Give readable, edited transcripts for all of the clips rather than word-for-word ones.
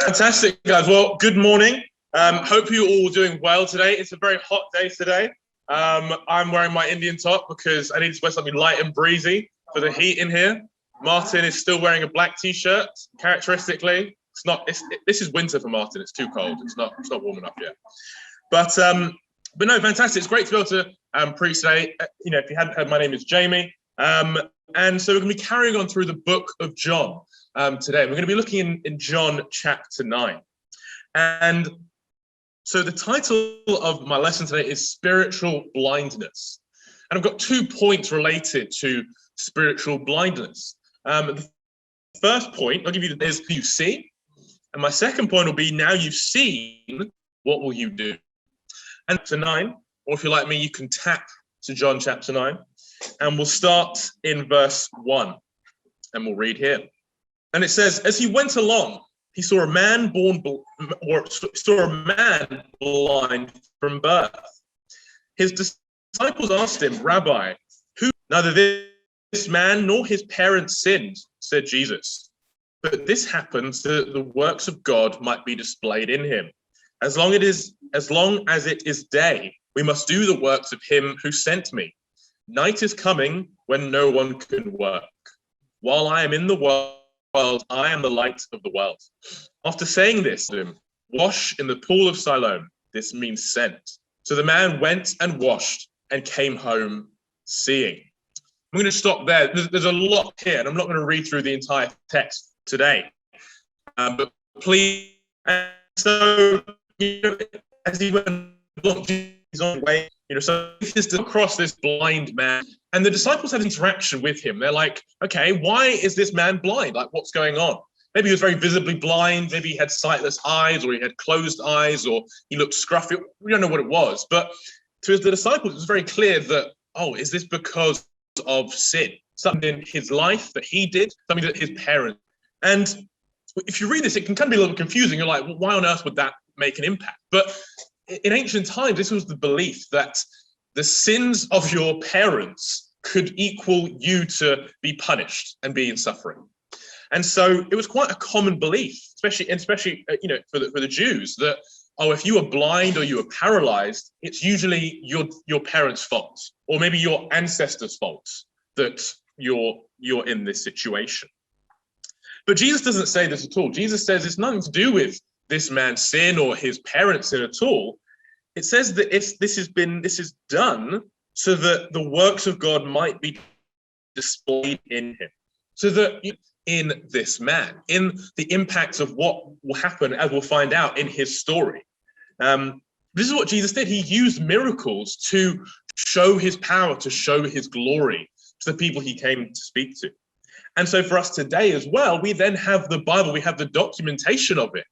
Fantastic, guys. Well, good morning. Hope you're all doing well today. It's a very hot day today. I'm wearing my Indian top because I need to wear something light and breezy for the heat in here. Martin is still wearing a black t-shirt. Characteristically, this is winter for Martin. It's too cold. It's not warm enough yet. But no, fantastic. It's great to be able to preach today. If you hadn't heard, my name is Jamie. And so we're going to be carrying on through the book of John today. We're going to be looking in John chapter 9. And so the title of my lesson today is Spiritual Blindness. And I've got 2 points related to spiritual blindness. The first point I'll give you is you see. And my second point will be, now you've seen, what will you do? And chapter 9, or if you're like me, you can tap to John chapter 9. And we'll start in verse 1. And we'll read here. And it says, as he went along, he saw a man blind from birth. His disciples asked him, Rabbi, who? Neither this man nor his parents sinned, said Jesus. But this happened so that the works of God might be displayed in him. As long as it is day, we must do the works of him who sent me. Night is coming when no one can work. While I am in the world, I am the light of the world. After saying this, wash in the pool of Siloam. This means sent. So the man went and washed and came home seeing. I'm going to stop there. There's a lot here, and I'm not going to read through the entire text today. But please, so as he went along, he's on the way. So he's across this blind man, and the disciples had interaction with him. They're like, okay, why is this man blind? Like, what's going on? Maybe he was very visibly blind. Maybe he had sightless eyes, or he had closed eyes, or he looked scruffy. We don't know what it was. But to the disciples, it was very clear that, oh, is this because of sin? Something in his life that he did, something that his parents. And if you read this, it can kind of be a little confusing. You're like, well, why on earth would that make an impact? But in ancient times, this was the belief that the sins of your parents could equal you to be punished and be in suffering. And so it was quite a common belief, especially for the Jews, that, oh, if you were blind or you were paralyzed, it's usually your parents' fault, or maybe your ancestors' fault that you're in this situation. But Jesus doesn't say this at all. Jesus says it's nothing to do with this man's sin or his parents' sin at all. It says that this is done so that the works of God might be displayed in him. So that in this man, in the impact of what will happen, as we'll find out in his story. This is what Jesus did. He used miracles to show his power, to show his glory to the people he came to speak to. And so for us today as well, we then have the Bible, we have the documentation of it.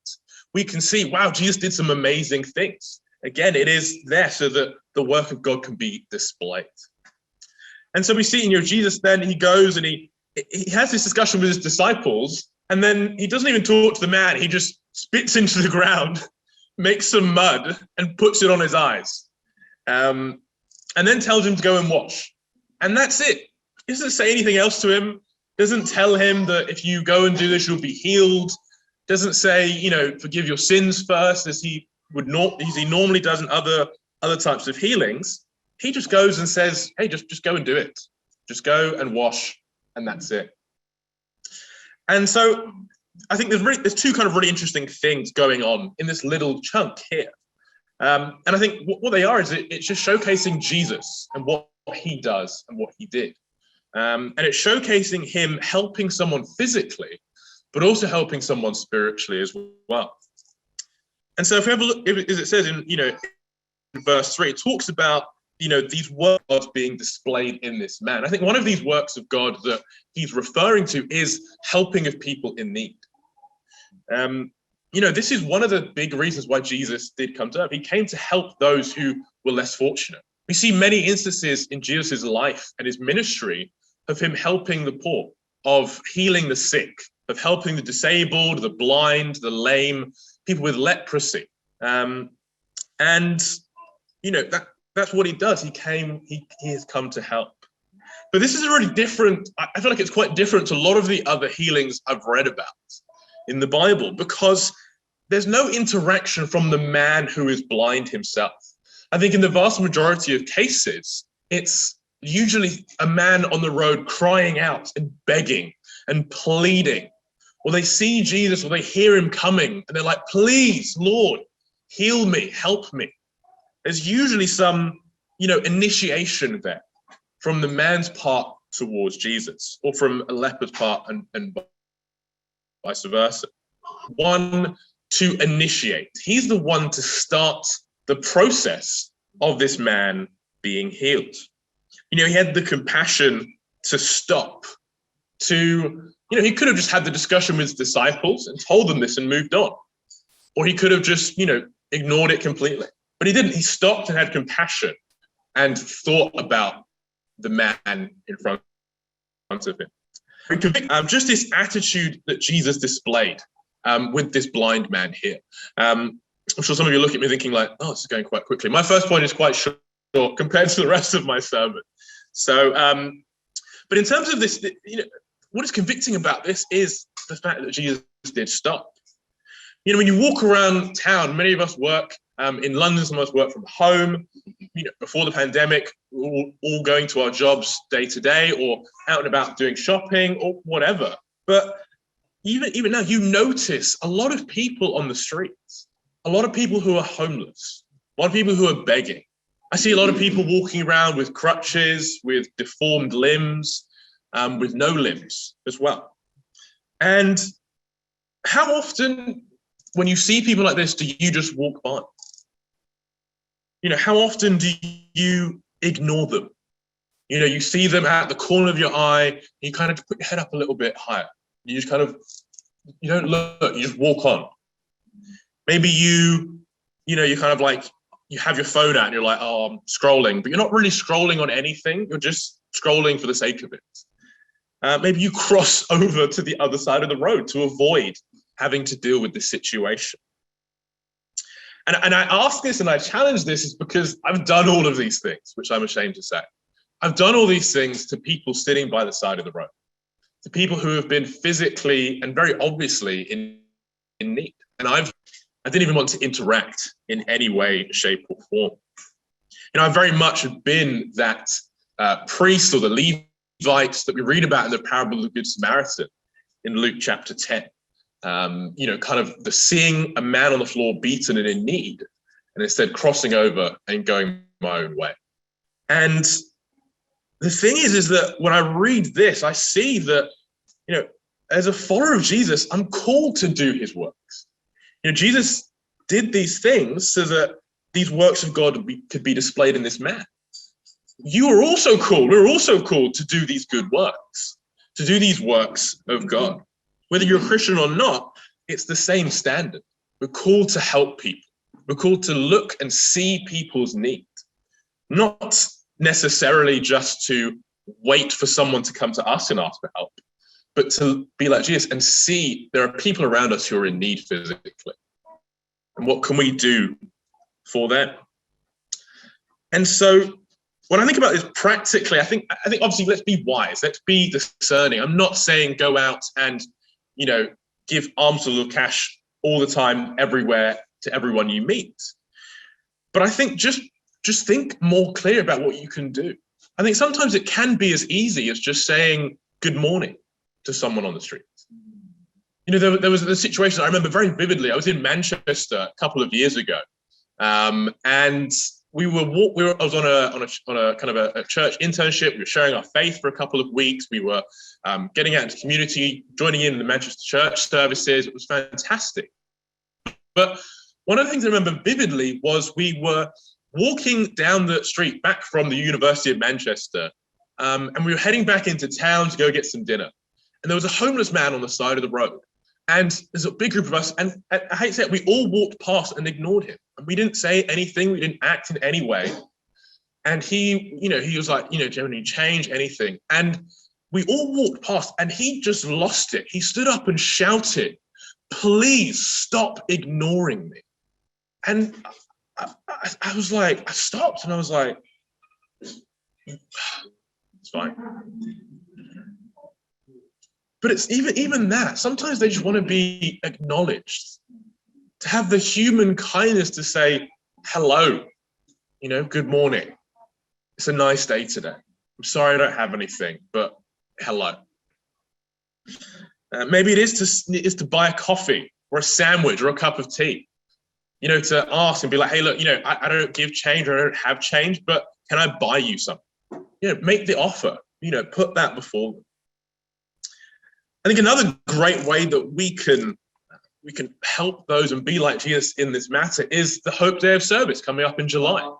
We can see, wow, Jesus did some amazing things. Again, it is there so that the work of God can be displayed. And so we see, Jesus then, he goes and he has this discussion with his disciples, and then he doesn't even talk to the man. He just spits into the ground, makes some mud, and puts it on his eyes. And then tells him to go and wash. And that's it. He doesn't say anything else to him. Doesn't tell him that if you go and do this, you'll be healed. Doesn't say, forgive your sins first, as he normally does in other types of healings. He just goes and says, hey, just go and do it. Just go and wash, and that's it. And so I think there's 2 kind of really interesting things going on in this little chunk here. And I think what they are is it's just showcasing Jesus and what he does and what he did. And it's showcasing him helping someone physically, but also helping someone spiritually as well. And so if we have a look, as it says in verse 3, it talks about these works of God being displayed in this man. I think one of these works of God that he's referring to is helping of people in need. This is one of the big reasons why Jesus did come to earth. He came to help those who were less fortunate. We see many instances in Jesus' life and his ministry of him helping the poor, of healing the sick, of helping the disabled, the blind, the lame, people with leprosy. That's what he does. He has come to help. But this is a really different, I feel like it's quite different to a lot of the other healings I've read about in the Bible, because there's no interaction from the man who is blind himself. I think in the vast majority of cases, it's usually a man on the road crying out and begging and pleading, or they see Jesus or they hear him coming and they're like, please, Lord, heal me, help me. There's usually some, initiation there from the man's part towards Jesus, or from a leper's part and vice versa. One to initiate. He's the one to start the process of this man being healed. He had the compassion to stop, he could have just had the discussion with his disciples and told them this and moved on. Or he could have just, ignored it completely. But he didn't. He stopped and had compassion and thought about the man in front of him. Just this attitude that Jesus displayed with this blind man here. I'm sure some of you look at me thinking like, oh, this is going quite quickly. My first point is quite short compared to the rest of my sermon. So, but in terms of this, what is convicting about this is the fact that Jesus did stop. When you walk around town, many of us work in London, some of us work from home. Before the pandemic, all going to our jobs day to day, or out and about doing shopping or whatever. But even now, you notice a lot of people on the streets, a lot of people who are homeless, a lot of people who are begging. I see a lot of people walking around with crutches, with deformed limbs, with no limbs as well. And how often, when you see people like this, do you just walk by? How often do you ignore them? You see them at the corner of your eye, and you kind of put your head up a little bit higher. You just you don't look, you just walk on. Maybe you kind of like, you have your phone out and you're like, oh, I'm scrolling, but you're not really scrolling on anything. You're just scrolling for the sake of it. Maybe you cross over to the other side of the road to avoid having to deal with this situation. And I ask this and I challenge this is because I've done all of these things, which I'm ashamed to say. I've done all these things to people sitting by the side of the road, to people who have been physically and very obviously in need. And I didn't even want to interact in any way, shape, or form. I very much have been that priest or the Levites that we read about in the parable of the Good Samaritan in Luke chapter 10. Kind of the seeing a man on the floor beaten and in need, and instead crossing over and going my own way. And the thing is that when I read this, I see that, as a follower of Jesus, I'm called to do his works. Jesus did these things so that these works of God could be displayed in this man. You are also called, we're also called to do these good works, to do these works of God. Whether you're a Christian or not, it's the same standard. We're called to help people. We're called to look and see people's need, not necessarily just to wait for someone to come to us and ask for help, but to be like Jesus and see there are people around us who are in need physically. And what can we do for them? And so when I think about this practically, I think obviously let's be wise, let's be discerning. I'm not saying go out and give armfuls of cash all the time, everywhere, to everyone you meet. But I think just think more clear about what you can do. I think sometimes it can be as easy as just saying good morning to someone on the street. There was a situation I remember very vividly. I was in Manchester a couple of years ago, and I was on a kind of a church internship. We were sharing our faith for a couple of weeks. We were getting out into the community, joining in the Manchester church services. It was fantastic. But one of the things I remember vividly was we were walking down the street back from the University of Manchester, and we were heading back into town to go get some dinner. And there was a homeless man on the side of the road. And there's a big group of us, and I hate to say it, we all walked past and ignored him. And we didn't say anything, we didn't act in any way. And he was like, generally change anything. And we all walked past and he just lost it. He stood up and shouted, please stop ignoring me. And I was like, I stopped and I was like, it's fine. But it's even that. Sometimes they just want to be acknowledged. to have the human kindness to say, hello, good morning. It's a nice day today. I'm sorry I don't have anything, but hello. Maybe it is to buy a coffee or a sandwich or a cup of tea, to ask and be like, hey, look, I don't give change or I don't have change, but can I buy you something? Make the offer, put that before them. I think another great way that we can help those and be like Jesus in this matter is the Hope Day of Service coming up in July.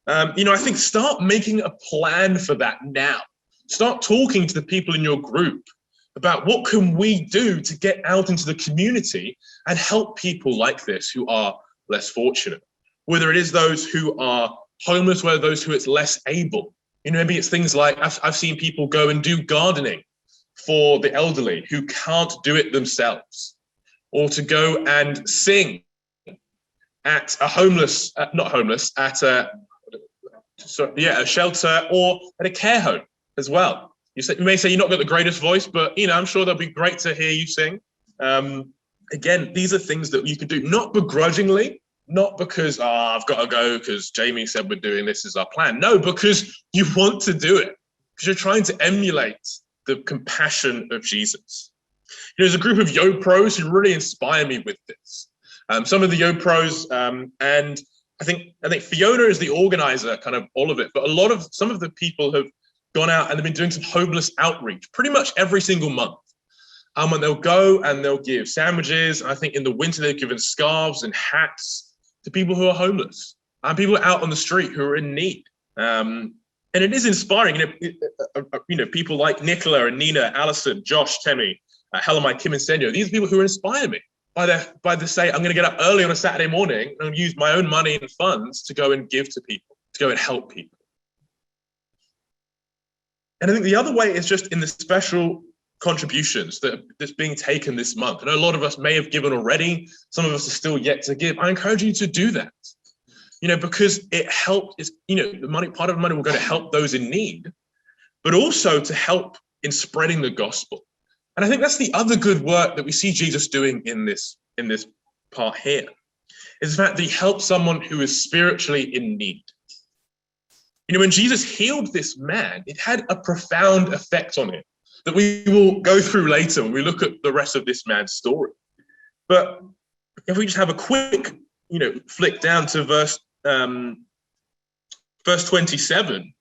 I think start making a plan for that now. Start talking to the people in your group about what can we do to get out into the community and help people like this who are less fortunate. Whether it is those who are homeless, whether those who it's less able. Maybe it's things like I've seen people go and do gardening for the elderly who can't do it themselves, or to go and sing at a shelter or at a care home as well. You may say you're not got the greatest voice, but I'm sure they'll be great to hear you sing. Again, these are things that you can do, not begrudgingly, not because I've got to go because Jamie said we're doing this as our plan. No, because you want to do it, because you're trying to emulate the compassion of Jesus. There's a group of Yo Pros who really inspire me with this. Some of the Yo Pros, and I think Fiona is the organizer, kind of all of it, but some of the people have gone out and they've been doing some homeless outreach pretty much every single month. And they'll go and they'll give sandwiches. I think in the winter they've given scarves and hats to people who are homeless and people out on the street who are in need. And it is inspiring. People like Nicola and Nina, Alison, Josh, Temi, Helamai, Kim and Senyo. These are people who inspire me by the say, I'm going to get up early on a Saturday morning and use my own money and funds to go and give to people, to go and help people. And I think the other way is just in the special contributions that's being taken this month. I know a lot of us may have given already. Some of us are still yet to give. I encourage you to do that, because it helps. The money, part of the money will go to help those in need, but also to help in spreading the gospel. And I think that's the other good work that we see Jesus doing in this part here, is the fact that he helps someone who is spiritually in need. When Jesus healed this man, it had a profound effect on him that we will go through later when we look at the rest of this man's story. But if we just have a quick, flick down to verse 27,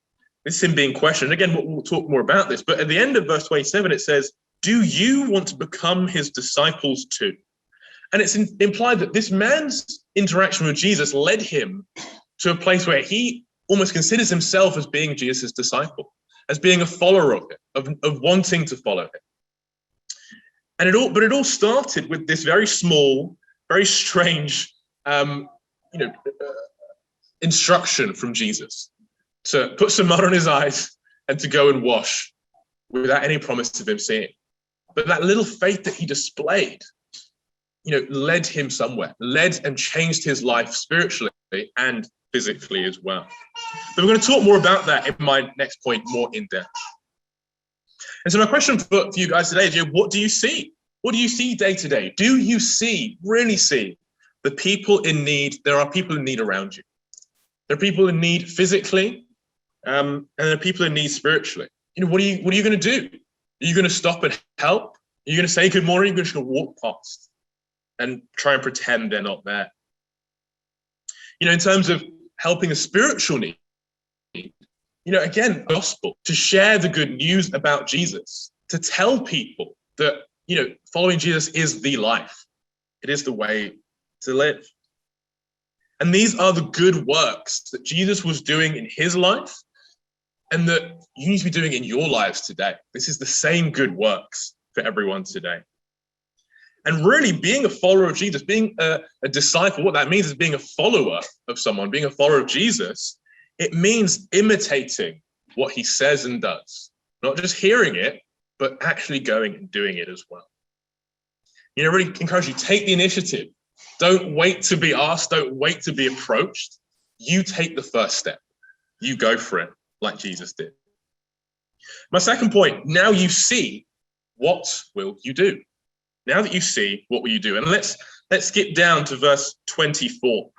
this is him being questioned. Again, we'll talk more about this, but at the end of verse 27, it says, do you want to become his disciples too? And it's implied that this man's interaction with Jesus led him to a place where he almost considers himself as being Jesus' disciple, as being a follower of him, of wanting to follow him. And it all started with this very small, very strange, instruction from Jesus to put some mud on his eyes and to go and wash without any promise of him seeing. But that little faith that he displayed, led him somewhere, led and changed his life spiritually and physically as well. But we're going to talk more about that in my next point, more in depth. And so my question for you guys today is, what do you see? What do you see day to day? Do you really see the people in need? There are people in need around you. There are people in need physically, and there are people in need spiritually. What are you going to do? Are you going to stop and help? Are you going to say good morning? Are you just going to walk past and try and pretend they're not there? In terms of helping a spiritual need, again, gospel, to share the good news about Jesus, to tell people that, following Jesus is the life. It is the way to live. And these are the good works that Jesus was doing in his life and that you need to be doing in your lives today. This is the same good works for everyone today. And really being a follower of Jesus, being a disciple, what that means is being a follower of someone, being a follower of Jesus. It means imitating what he says and does, not just hearing it, but actually going and doing it as well. Really encourage you, take the initiative. Don't wait to be asked. Don't wait to be approached. You take the first step. You go for it like Jesus did. My second point, now you see, what will you do? Now that you see, what will you do? And let's let's skip down to verse 24.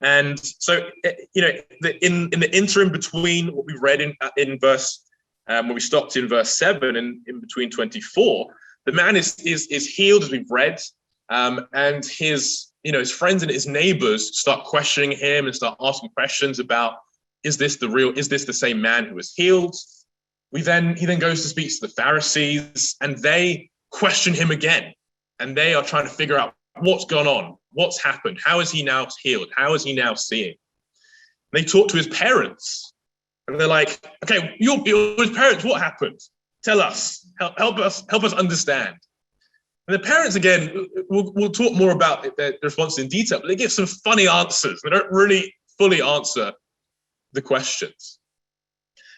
And so, in the interim between what we read in verse, when we stopped in verse 7 and in between 24, the man is healed, as we've read, and his friends and his neighbors start questioning him and start asking questions about, is this the same man who was healed? He then goes to speak to the Pharisees, and they question him again, and they are trying to figure out what's gone on, what's happened, how is he now healed, how is he now seeing? They talk to his parents, and they're like, okay, his parents, what happened? Tell us, help us understand. And the parents, again, we'll talk more about their responses in detail, but they give some funny answers. They don't really fully answer the questions.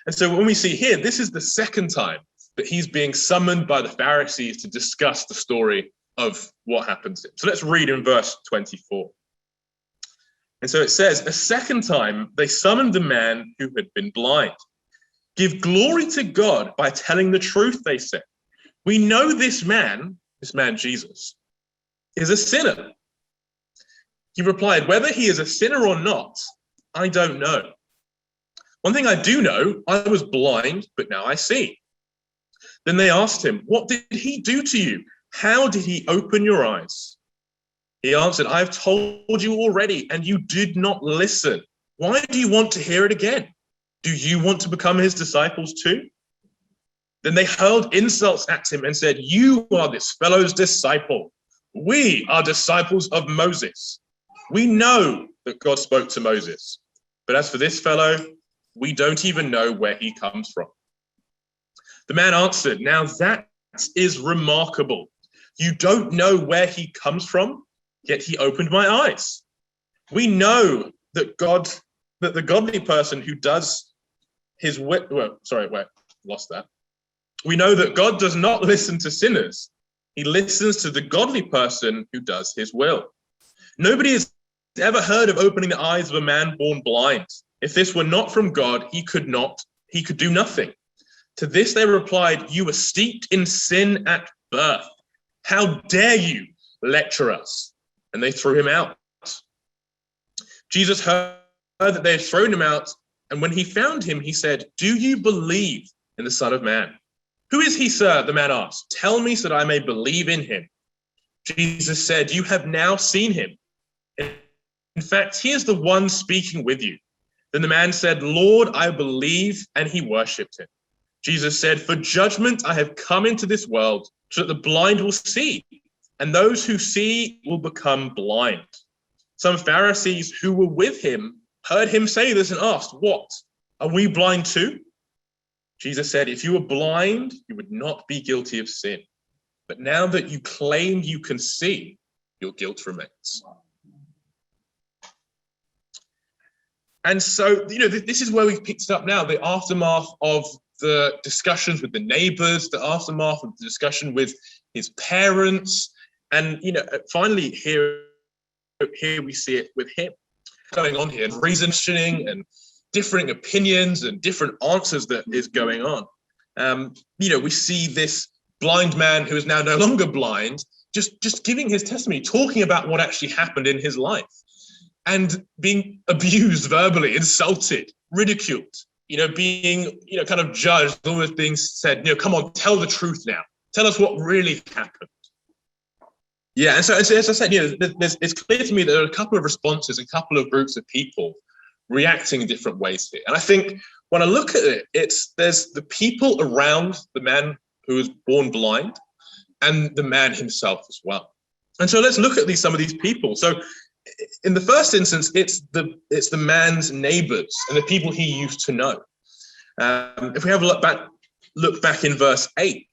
And so when we see here, this is the second time that he's being summoned by the Pharisees to discuss the story of what happened to him. So let's read in verse 24. And so it says, a second time they summoned the man who had been blind. Give glory to God by telling the truth, they said. We know this man Jesus, is a sinner. He replied, whether he is a sinner or not, I don't know. One thing I do know, I was blind, but now I see. Then they asked him, what did he do to you? How did he open your eyes? He answered, I have told you already, and you did not listen. Why do you want to hear it again? Do you want to become his disciples too? Then they hurled insults at him and said, you are this fellow's disciple. We are disciples of Moses. We know that God spoke to Moses. But as for this fellow, we don't even know where he comes from. The man answered, now that is remarkable. You don't know where he comes from, yet he opened my eyes. We know that the godly person who does his will, We know that God does not listen to sinners. He listens to the godly person who does his will. Nobody has ever heard of opening the eyes of a man born blind. If this were not from God, he could do nothing. To this they replied, you were steeped in sin at birth. How dare you lecture us? And they threw him out. Jesus heard that they had thrown him out, and when he found him, he said, do you believe in the Son of Man? Who is he, sir? The man asked. Tell me so that I may believe in him. Jesus said, you have now seen him. In fact, he is the one speaking with you. Then the man said, Lord, I believe, and he worshipped him. Jesus said, for judgment I have come into this world, so that the blind will see, and those who see will become blind. Some Pharisees who were with him heard him say this and asked, what? Are we blind too? Jesus said, if you were blind, you would not be guilty of sin. But now that you claim you can see, your guilt remains. And so, this is where we've picked it up now, the aftermath of the discussions with the neighbors, the aftermath of the discussion with his parents. And, finally here we see it with him going on here, and reasoning and differing opinions and different answers that is going on. We see this blind man who is now no longer blind, just giving his testimony, talking about what actually happened in his life, and being abused verbally, insulted, ridiculed, being, kind of judged, almost being said, come on, tell the truth now. Tell us what really happened. Yeah, and so as I said, it's clear to me that there are a couple of responses, a couple of groups of people reacting in different ways here. And I think when I look at it, there's the people around the man who was born blind and the man himself as well. And so let's look at some of these people. So in the first instance, it's the man's neighbors and the people he used to know. If we have a look back in verse 8,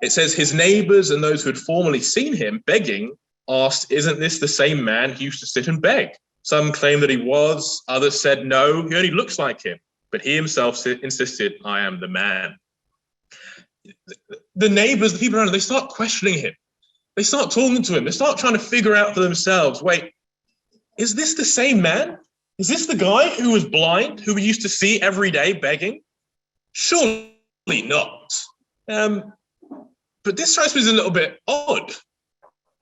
it says, his neighbors and those who had formerly seen him begging asked, isn't this the same man who used to sit and beg? Some claimed that he was, others said, no, he only looks like him. But he himself insisted, I am the man. The neighbors, the people around him, they start questioning him. They start talking to him. They start trying to figure out for themselves, wait, is this the same man? Is this the guy who was blind, who we used to see every day begging? Surely not. But this strikes me as a little bit odd.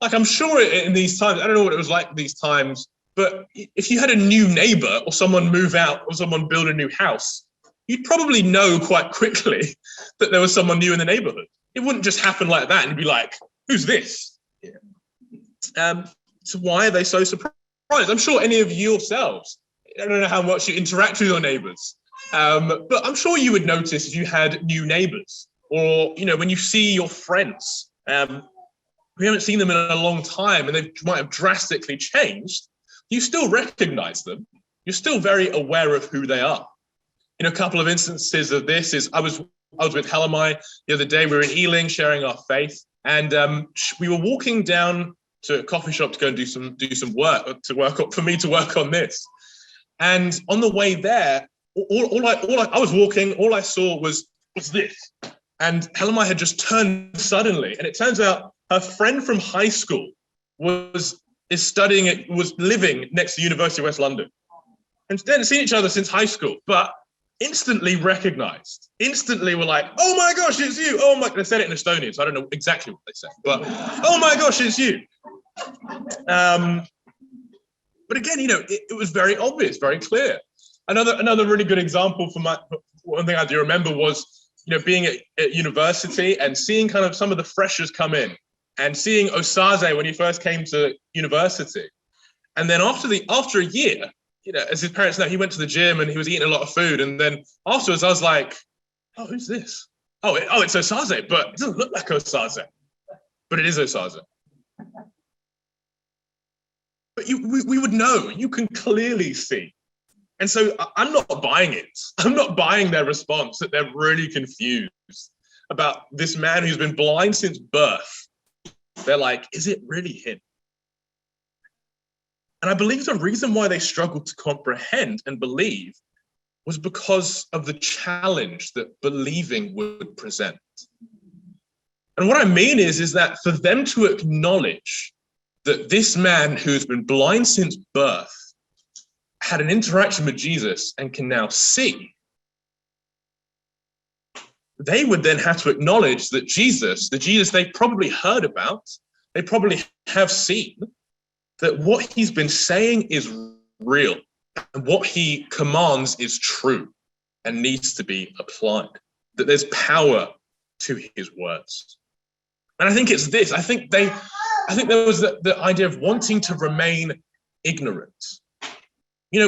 Like, I'm sure in these times, I don't know what it was like these times, but if you had a new neighbor or someone move out or someone build a new house, you'd probably know quite quickly that there was someone new in the neighborhood. It wouldn't just happen like that and you'd be like, who's this? Yeah. So why are they so surprised? I'm sure any of you yourselves, I don't know how much you interact with your neighbors, but I'm sure you would notice if you had new neighbors or, when you see your friends, we haven't seen them in a long time and they might have drastically changed, you still recognize them. You're still very aware of who they are. A couple of instances of this is I was with Helamai the other day. We were in Ealing sharing our faith, and we were walking down to a coffee shop to go and do some work for me to work on this. And on the way there, I was walking. All I saw was this, and Helamai had just turned suddenly, and it turns out her friend from high school was living next to the University of West London, and they hadn't seen each other since high school, but instantly recognized. Instantly were like, oh my gosh, it's you. Oh my, they said it in Estonian, so I don't know exactly what they said, but oh my gosh, it's you. But again, it was very obvious, very clear. Another really good example for one thing I do remember was, being at university and seeing kind of some of the freshers come in and seeing Osaze when he first came to university. And then after a year, as his parents know, he went to the gym and he was eating a lot of food. And then afterwards, I was like, oh, who's this? Oh, it's Osaze, but it doesn't look like Osaze. But it is Osaze. But we would know. You can clearly see. And so I'm not buying it. I'm not buying their response that they're really confused about this man who's been blind since birth. They're like, is it really him? And I believe the reason why they struggled to comprehend and believe was because of the challenge that believing would present. And what I mean is that for them to acknowledge that this man who's been blind since birth had an interaction with Jesus and can now see, they would then have to acknowledge that the Jesus they probably heard about, they probably have seen, that what he's been saying is real and what he commands is true and needs to be applied, that there's power to his words. And I think it's this. I think there was the idea of wanting to remain ignorant. We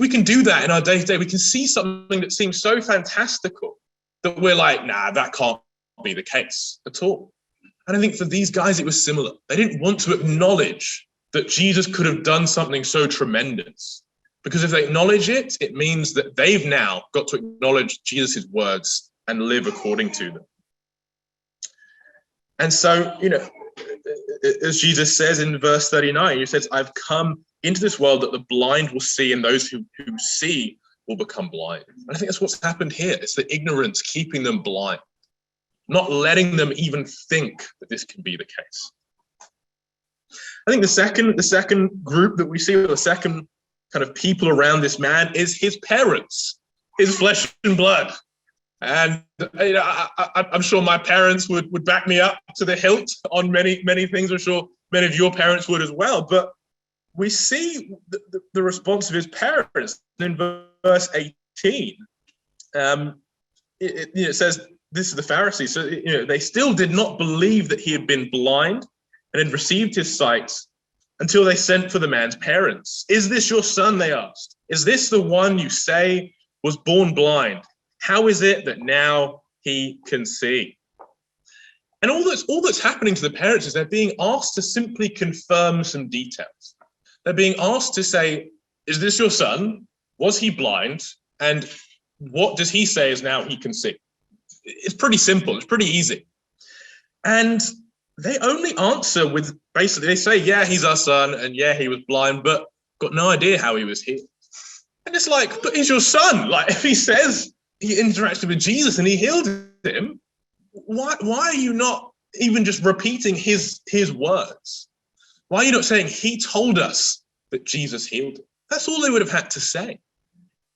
can do that in our day-to-day. We can see something that seems so fantastical that we're like, nah, that can't be the case at all. And I think for these guys, it was similar. They didn't want to acknowledge that Jesus could have done something so tremendous. Because if they acknowledge it, it means that they've now got to acknowledge Jesus' words and live according to them. And so, as Jesus says in verse 39, he says, I've come into this world that the blind will see and those who see will become blind. And I think that's what's happened here. It's the ignorance keeping them blind, not letting them even think that this can be the case. I think the second group that we see, the second kind of people around this man is his parents, his flesh and blood. And I'm sure my parents would back me up to the hilt on many things. I'm sure many of your parents would as well. But we see the response of his parents in verse 18. It says, this is the Pharisees. So they still did not believe that he had been blind and had received his sight until they sent for the man's parents. Is this your son? They asked. Is this the one you say was born blind? How is it that now he can see? And all that's happening to the parents is they're being asked to simply confirm some details. They're being asked to say, is this your son? Was he blind? And what does he say is now he can see? It's pretty simple. It's pretty easy. And they only answer with basically, they say, yeah, he's our son. And yeah, he was blind, but got no idea how he was healed. And it's like, but he's your son. Like if he says he interacted with Jesus and he healed him, why are you not even just repeating his words? Why are you not saying he told us that Jesus healed him? That's all they would have had to say.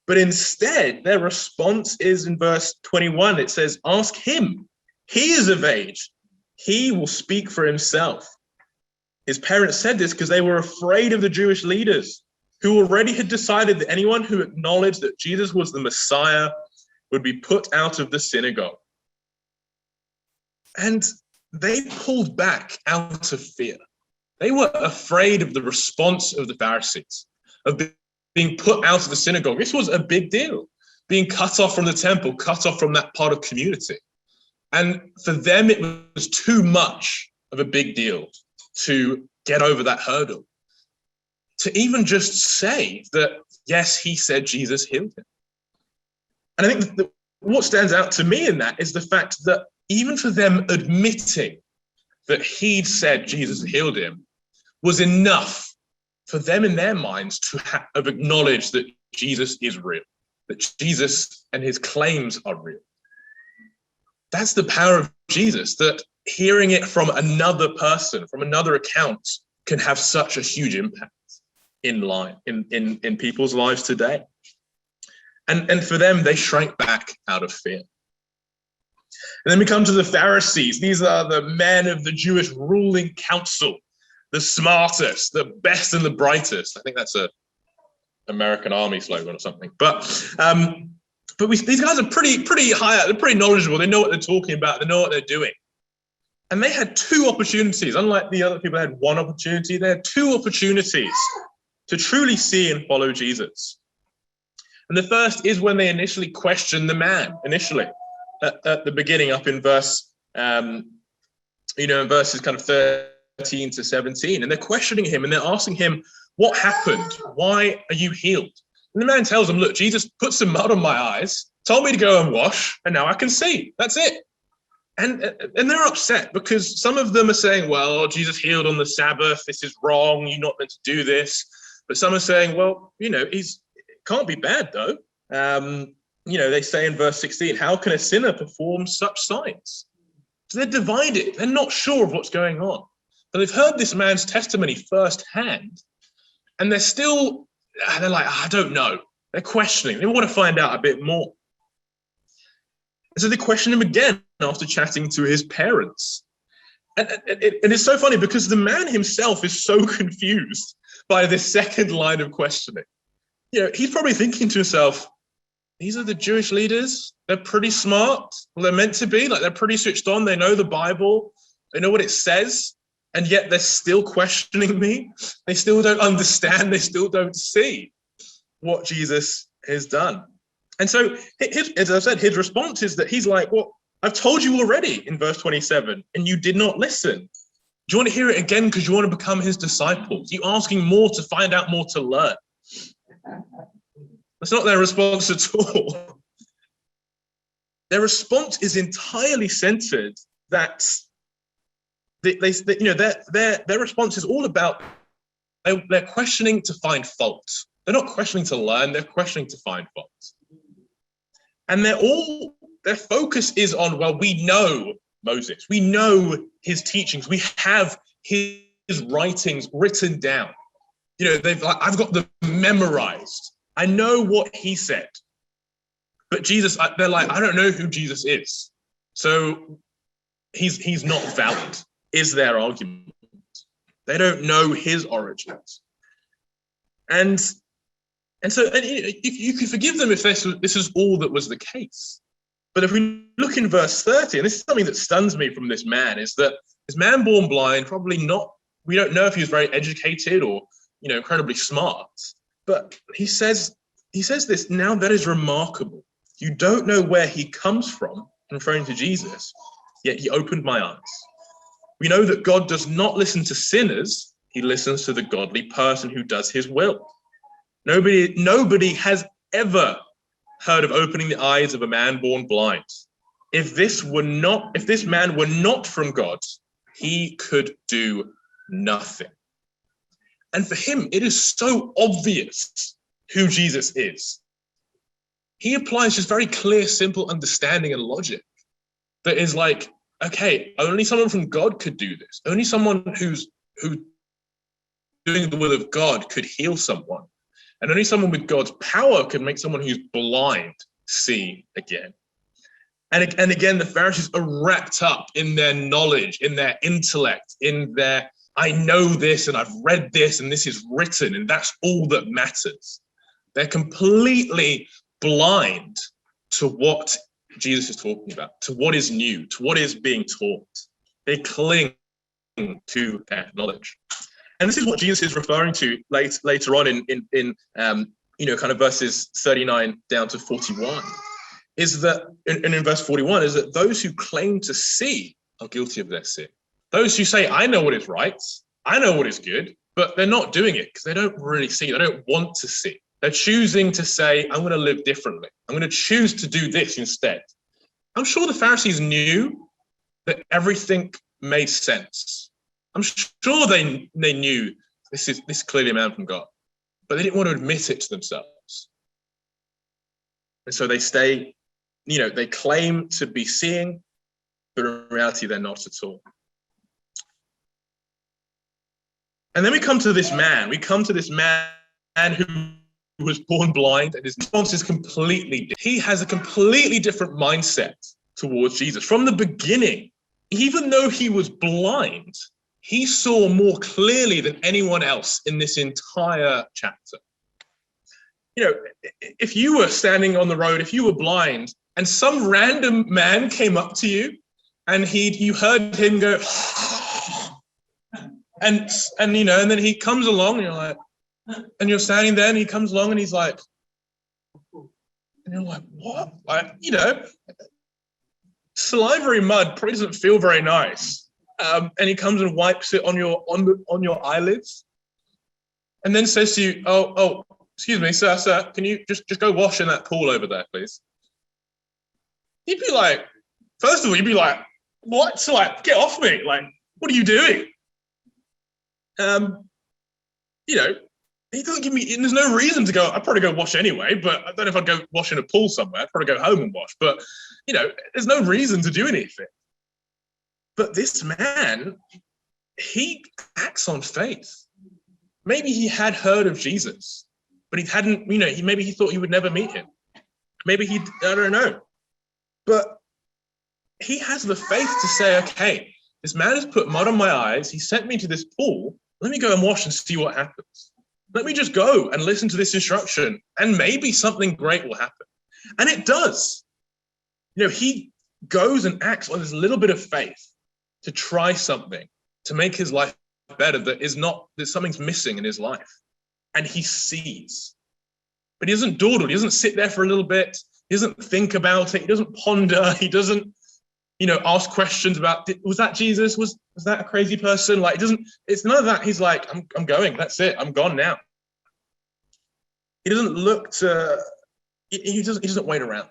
But instead, their response is in verse 21. It says, ask him. He is of age. He will speak for himself. His parents said this because they were afraid of the Jewish leaders who already had decided that anyone who acknowledged that Jesus was the Messiah would be put out of the synagogue. And they pulled back out of fear. They were afraid of the response of the Pharisees, of being put out of the synagogue. This was a big deal, being cut off from the temple, cut off from that part of community. And for them, it was too much of a big deal to get over that hurdle. To even just say that, yes, he said Jesus healed him. And I think that what stands out to me in that is the fact that even for them admitting that he'd said Jesus healed him was enough for them in their minds to have acknowledged that Jesus is real, that Jesus and his claims are real. That's the power of Jesus, that hearing it from another person, from another account, can have such a huge impact in people's lives today. And for them, they shrank back out of fear. And then we come to the Pharisees. These are the men of the Jewish ruling council, the smartest, the best and the brightest. I think that's a American Army slogan or something. But these guys are pretty high. They're pretty knowledgeable. They know what they're talking about. They know what they're doing. And they had two opportunities. Unlike the other people had one opportunity, they had two opportunities to truly see and follow Jesus. And the first is when they initially questioned the man, at the beginning, up in verse, in verses kind of 13 to 17. And they're questioning him and they're asking him, what happened? Why are you healed? And the man tells them, look, Jesus put some mud on my eyes, told me to go and wash, and now I can see. That's it. And they're upset because some of them are saying, well, Jesus healed on the Sabbath. This is wrong. You're not meant to do this. But some are saying, well, it can't be bad, though. They say in verse 16, how can a sinner perform such signs? So they're divided. They're not sure of what's going on. But they've heard this man's testimony firsthand. And they're like, I don't know. They're questioning. They want to find out a bit more. And so they question him again after chatting to his parents. And it's so funny because the man himself is so confused by this second line of questioning. He's probably thinking to himself, these are the Jewish leaders. They're pretty smart. Well, they're meant to be. Like, they're pretty switched on. They know the Bible. They know what it says. And yet they're still questioning me. They still don't understand. They still don't see what Jesus has done. And so, as I said, his response is that he's like, well, I've told you already in verse 27, and you did not listen. Do you want to hear it again because you want to become his disciples? You asking more to find out more to learn. That's not their response at all. Their response is entirely centered that their response is all about they're questioning to find fault. They're not questioning to learn. They're questioning to find fault. And their focus is on, well, we know Moses. We know his teachings. We have his writings written down. I've got them memorized. I know what he said. But Jesus, they're like, I don't know who Jesus is. So he's not valid, is their argument. They don't know his origins. And so you can forgive them if this is all that was the case. But if we look in verse 30, and this is something that stuns me from this man, is that this man born blind, probably not, we don't know if he was very educated or, incredibly smart. But he says this, now that is remarkable. You don't know where he comes from, referring to Jesus, yet he opened my eyes. We know that God does not listen to sinners. He listens to the godly person who does his will. Nobody has ever heard of opening the eyes of a man born blind. If this man were not from God, he could do nothing. And for him, it is so obvious who Jesus is. He applies just very clear, simple understanding and logic that is like, okay, only someone from God could do this. Only someone who doing the will of God could heal someone. And only someone with God's power can make someone who's blind see again. And again, the Pharisees are wrapped up in their knowledge, in their intellect, in their I know this and I've read this and this is written and that's all that matters. They're completely blind to what Jesus is talking about, to what is new, to what is being taught. They cling to that knowledge. And this is what Jesus is referring to later on in kind of verses 39 down to 41, is that, and in verse 41, is that those who claim to see are guilty of their sin. Those who say, I know what is right, I know what is good, but they're not doing it because they don't really see, they don't want to see. They're choosing to say, I'm going to live differently. I'm going to choose to do this instead. I'm sure the Pharisees knew that everything made sense. I'm sure they knew this is clearly a man from God, but they didn't want to admit it to themselves. And so they stay, they claim to be seeing, but in reality, they're not at all. And then we come to this man. We come to this man who was born blind, and his response is completely different. He has a completely different mindset towards Jesus. From the beginning, even though he was blind, he saw more clearly than anyone else in this entire chapter. If you were standing on the road, if you were blind, and some random man came up to you, and you heard him go, and then he comes along, and you're like, and you're standing there, and he comes along, and he's like, and you're like, what? Salivary mud probably doesn't feel very nice. And he comes and wipes it on your eyelids, and then says to you, "Oh, excuse me, sir, can you just go wash in that pool over there, please?" You'd be like, first of all, what? So get off me! Like, what are you doing? He doesn't give me. There's no reason to go. I'd probably go wash anyway, but I don't know if I'd go wash in a pool somewhere. I'd probably go home and wash. But there's no reason to do anything. But this man, he acts on faith. Maybe he had heard of Jesus, but he hadn't. Maybe he thought he would never meet him. Maybe I don't know. But he has the faith to say, okay, this man has put mud on my eyes. He sent me to this pool. Let me go and wash and see what happens. Let me just go and listen to this instruction, and maybe something great will happen. And it does. He goes and acts on this little bit of faith to try something, to make his life better, that something's missing in his life. And he sees. But he doesn't dawdle. He doesn't sit there for a little bit. He doesn't think about it. He doesn't ponder. He doesn't, ask questions about, was that Jesus? Was that a crazy person? It's none of that. He's like, I'm going. That's it. I'm gone now. He doesn't he doesn't wait around.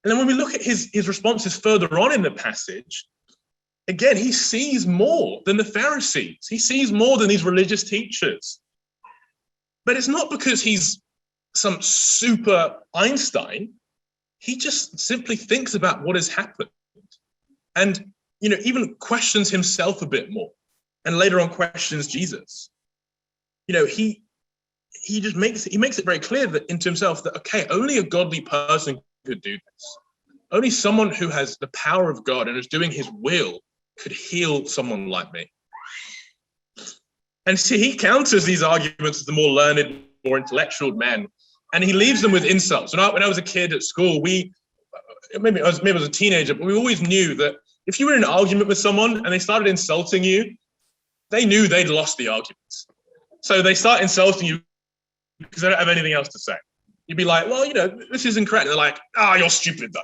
And then when we look at his responses further on in the passage, again, he sees more than the Pharisees. He sees more than these religious teachers. But it's not because he's some super Einstein. He just simply thinks about what has happened. And, even questions himself a bit more. And later on questions Jesus. He makes it very clear that into himself that, okay, only a godly person could do this. Only someone who has the power of God and is doing his will could heal someone like me. And see, he counters these arguments with the more learned, more intellectual men, and he leaves them with insults. When I was a kid at school, maybe I was a teenager, but we always knew that if you were in an argument with someone and they started insulting you, they knew they'd lost the argument. So they start insulting you because they don't have anything else to say. You'd be like, well, this isn't correct. They're like, you're stupid though.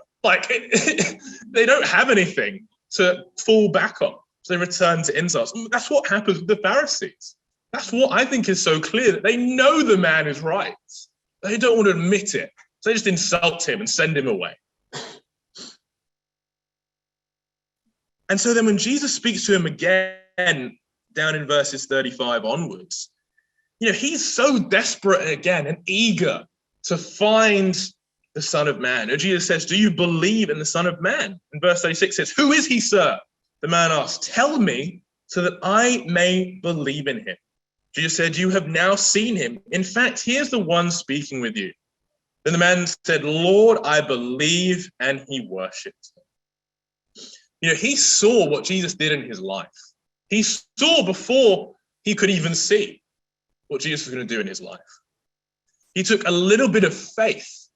They don't have anything to fall back on. So they return to insults. That's what happens with the Pharisees. That's what I think is so clear, that they know the man is right. They don't want to admit it. So they just insult him and send him away. And so then when Jesus speaks to him again, down in verses 35 onwards, he's so desperate again and eager to find the Son of Man. And Jesus says, do you believe in the Son of Man? And verse 36 says, who is he, sir? The man asked, tell me so that I may believe in him. Jesus said, you have now seen him. In fact, he is the one speaking with you. Then the man said, Lord, I believe, and he worshipped him. He saw what Jesus did in his life. He saw before he could even see what Jesus was going to do in his life. He took a little bit of faith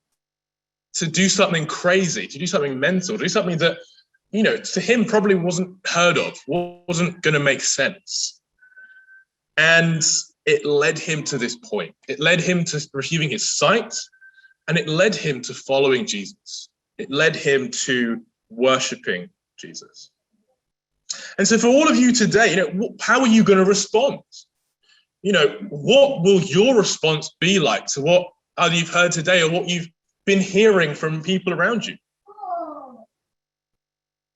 to do something crazy, to do something mental, to do something that, to him probably wasn't heard of, wasn't going to make sense. And it led him to this point. It led him to receiving his sight, and it led him to following Jesus. It led him to worshiping Jesus. And so for all of you today, how are you going to respond? What will your response be like to what either you've heard today or what you've been hearing from people around you?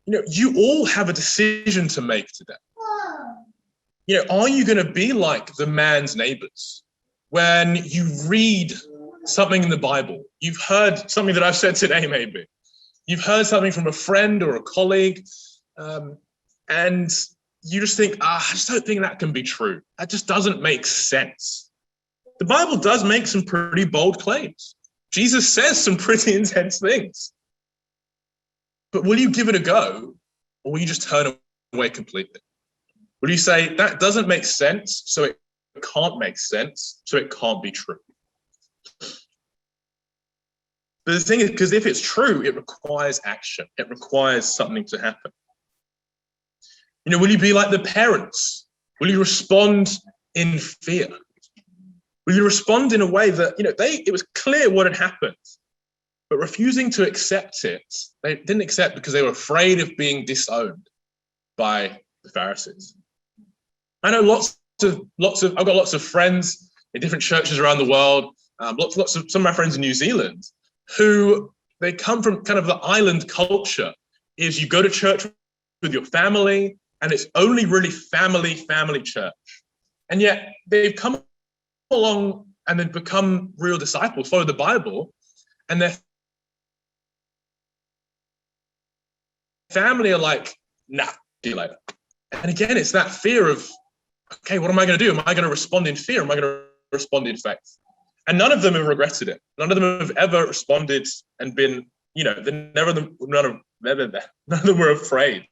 You all have a decision to make today. Are you going to be like the man's neighbors when you read something in the Bible? You've heard something that I've said today, maybe. You've heard something from a friend or a colleague, and you just think, I just don't think that can be true. That just doesn't make sense. The Bible does make some pretty bold claims. Jesus says some pretty intense things. But will you give it a go, or will you just turn away completely? Will you say, that doesn't make sense, so it can't make sense, so it can't be true? But the thing is, because if it's true, it requires action. It requires something to happen. Will you be like the parents? Will you respond in fear? Will you respond in a way that, it was clear what had happened, but refusing to accept it, they didn't accept because they were afraid of being disowned by the Pharisees. I know I've got lots of friends in different churches around the world, lots of some of my friends in New Zealand, who they come from kind of the island culture, is you go to church with your family, and it's only really family church. And yet they've come along and then become real disciples, follow the Bible, and their family are like, nah, see you later. And again, it's that fear of, okay, what am I going to do? Am I going to respond in fear? Am I going to respond in faith? And none of them have regretted it. None of them have ever responded and been, none of them were afraid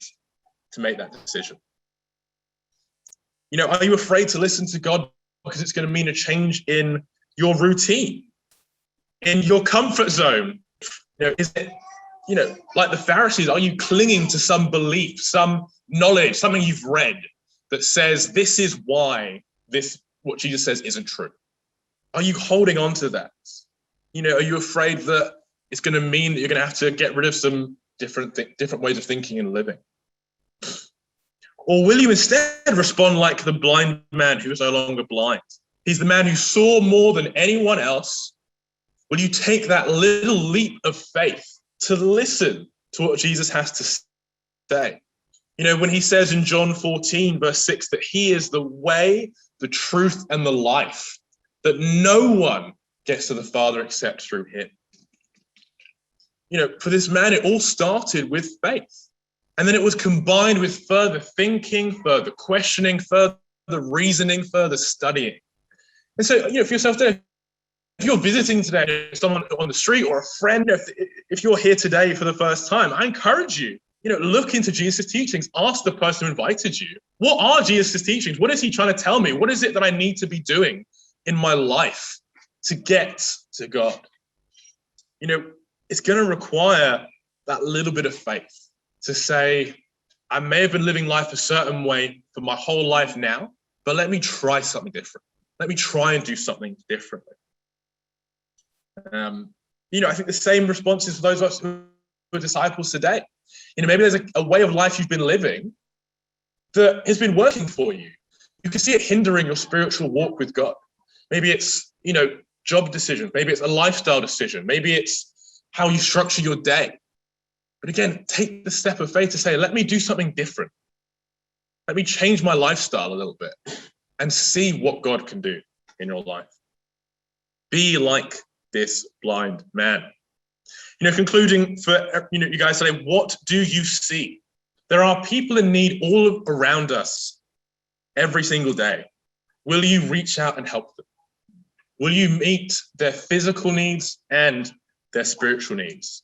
to make that decision. Are you afraid to listen to God because it's going to mean a change in your routine, in your comfort zone? Is it, like the Pharisees, are you clinging to some belief, some knowledge, something you've read that says this is why what Jesus says isn't true? Are you holding on to that? Are you afraid that it's going to mean that you're going to have to get rid of some different ways of thinking and living? Or will you instead respond like the blind man who is no longer blind? He's the man who saw more than anyone else. Will you take that little leap of faith to listen to what Jesus has to say? When he says in John 14, verse 6, that he is the way, the truth, and the life, that no one gets to the Father except through him. For this man, it all started with faith. And then it was combined with further thinking, further questioning, further reasoning, further studying. And so, for yourself today, if you're visiting today, someone on the street or a friend, if you're here today for the first time, I encourage you, look into Jesus' teachings. Ask the person who invited you, what are Jesus' teachings? What is he trying to tell me? What is it that I need to be doing in my life to get to God? It's going to require that little bit of faith to say, I may have been living life a certain way for my whole life now, but let me try something different. Let me try and do something differently. I think the same responses for those of us who are disciples today. Maybe there's a way of life you've been living that has been working for you. You can see it hindering your spiritual walk with God. Maybe it's, job decisions. Maybe it's a lifestyle decision. Maybe it's how you structure your day. But again, take the step of faith to say, let me do something different. Let me change my lifestyle a little bit and see what God can do in your life. Be like this blind man. Concluding for you guys today, what do you see? There are people in need all around us every single day. Will you reach out and help them? Will you meet their physical needs and their spiritual needs?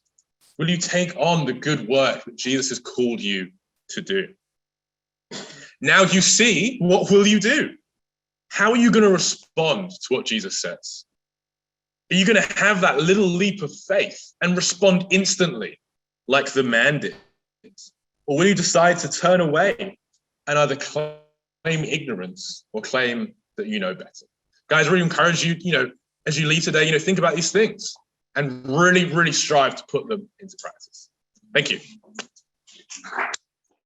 Will you take on the good work that Jesus has called you to do? Now you see, what will you do? How are you going to respond to what Jesus says? Are you going to have that little leap of faith and respond instantly like the man did? Or will you decide to turn away and either claim ignorance or claim that you know better? Guys, I really encourage you, as you leave today, think about these things and really, really strive to put them into practice. Thank you.